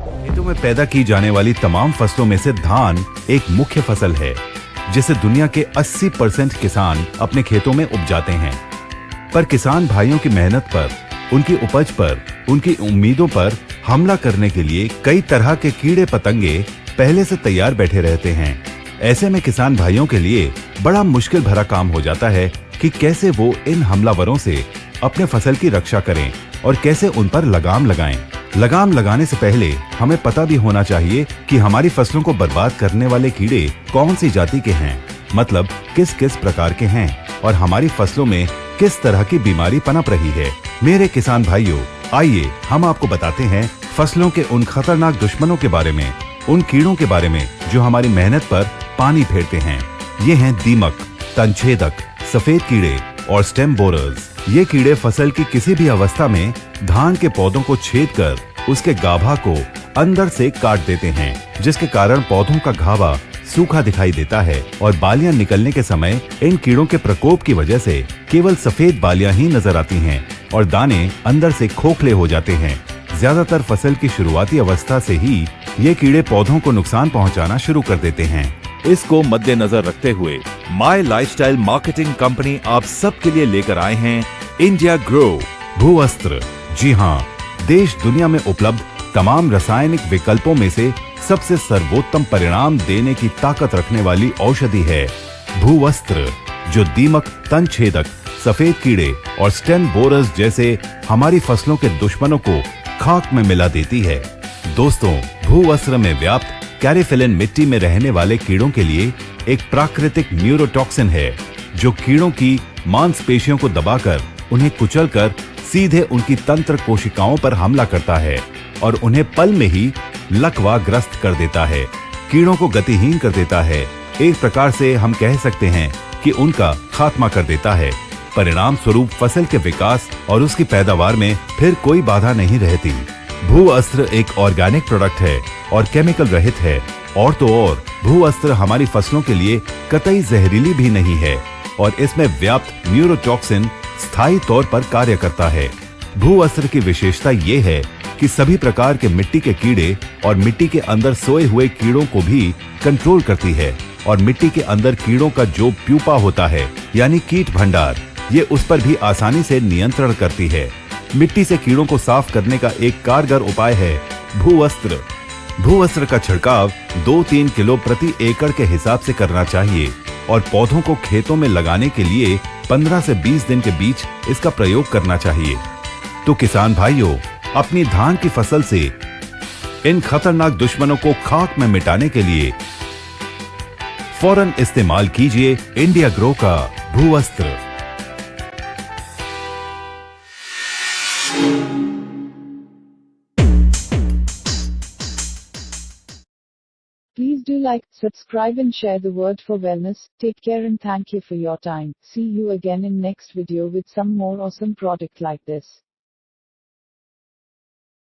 खेतों में पैदा की जाने वाली तमाम फसलों में से धान एक मुख्य फसल है, जिसे दुनिया के 80% किसान अपने खेतों में उपजाते हैं। पर किसान भाइयों की मेहनत पर, उनकी उपज पर, उनकी उम्मीदों पर हमला करने के लिए कई तरह के कीड़े पतंगे पहले से तैयार बैठे रहते हैं। ऐसे में किसान भाइयों के लिए बड़ा मुश्किल भरा काम हो जाता है कि कैसे वो इन हमलावरों से अपने फसल की रक्षा करें और कैसे उन पर लगाम लगाएं। लगाम लगाने से पहले हमें पता भी होना चाहिए कि हमारी फसलों को बर्बाद करने वाले कीड़े कौन सी जाति के हैं, मतलब किस किस प्रकार के हैं और हमारी फसलों में किस तरह की बीमारी पनप रही है। मेरे किसान भाइयों, आइए हम आपको बताते हैं फसलों के उन खतरनाक दुश्मनों के बारे में, उन कीड़ों के बारे में जो हमारी मेहनत पर पानी फेरते हैं। ये हैं दीमक, तनछेदक, सफेद कीड़े और स्टेम बोरर्स। ये कीड़े फसल की किसी भी अवस्था में धान के पौधों को छेद कर उसके गाभा को अंदर से काट देते हैं, जिसके कारण पौधों का घावा सूखा दिखाई देता है और बालियां निकलने के समय इन कीड़ों के प्रकोप की वजह से केवल सफेद बालियां ही नजर आती हैं और दाने अंदर से खोखले हो जाते हैं। ज्यादातर फसल की शुरुआती अवस्था से ही ये कीड़े पौधों को नुकसान पहुंचाना शुरू कर देते हैं। इसको मद्देनजर रखते हुए माई लाइफस्टाइल मार्केटिंग कंपनी आप सबके लिए लेकर आए हैं इंडिया ग्रो भूअस्त्र। जी हाँ, देश दुनिया में उपलब्ध तमाम रासायनिक विकल्पों में से सबसे सर्वोत्तम परिणाम देने की ताकत रखने वाली औषधि है भूअस्त्र, जो दीमक, तनछेदक, सफेद कीड़े और स्टेम बोरर्स जैसे हमारी फसलों के दुश्मनों को खाक में मिला देती है। दोस्तों, भूअस्त्र में व्याप्त कैरिफिलिन मिट्टी में रहने वाले कीड़ों के लिए एक प्राकृतिक न्यूरोटॉक्सिन है, जो कीड़ों की मांसपेशियों को दबाकर उन्हें कुचलकर सीधे उनकी तंत्र कोशिकाओं पर हमला करता है और उन्हें पल में ही लकवाग्रस्त कर देता है, कीड़ों को गतिहीन कर देता है। एक प्रकार से हम कह सकते हैं कि उनका खात्मा कर देता है। परिणाम स्वरूप फसल के विकास और उसकी पैदावार में फिर कोई बाधा नहीं रहती। भूअस्त्र एक ऑर्गेनिक प्रोडक्ट है और केमिकल रहित है, और तो और भूअस्त्र हमारी फसलों के लिए कतई जहरीली भी नहीं है और इसमें व्याप्त न्यूरोटॉक्सिन स्थायी तौर पर कार्य करता है। भूअस्त्र की विशेषता ये है कि सभी प्रकार के मिट्टी के कीड़े और मिट्टी के अंदर सोए हुए कीड़ों को भी कंट्रोल करती है और मिट्टी के अंदर कीड़ों का जो प्यूपा होता है, यानी कीट भंडार, ये उस पर भी आसानी से नियंत्रण करती है। मिट्टी से कीड़ों को साफ करने का एक कारगर उपाय है भूअस्त्र। भूअस्त्र का छिड़काव 2-3 किलो प्रति एकड़ के हिसाब से करना चाहिए और पौधों को खेतों में लगाने के लिए 15 से 20 दिन के बीच इसका प्रयोग करना चाहिए। तो किसान भाइयों, अपनी धान की फसल से इन खतरनाक दुश्मनों को खाक में मिटाने के लिए फौरन इस्तेमाल कीजिए इंडिया ग्रो का भूअस्त्र। Please do like, subscribe and share the word for wellness. Take care and thank you for your time. See you again in next video with some more awesome product like this.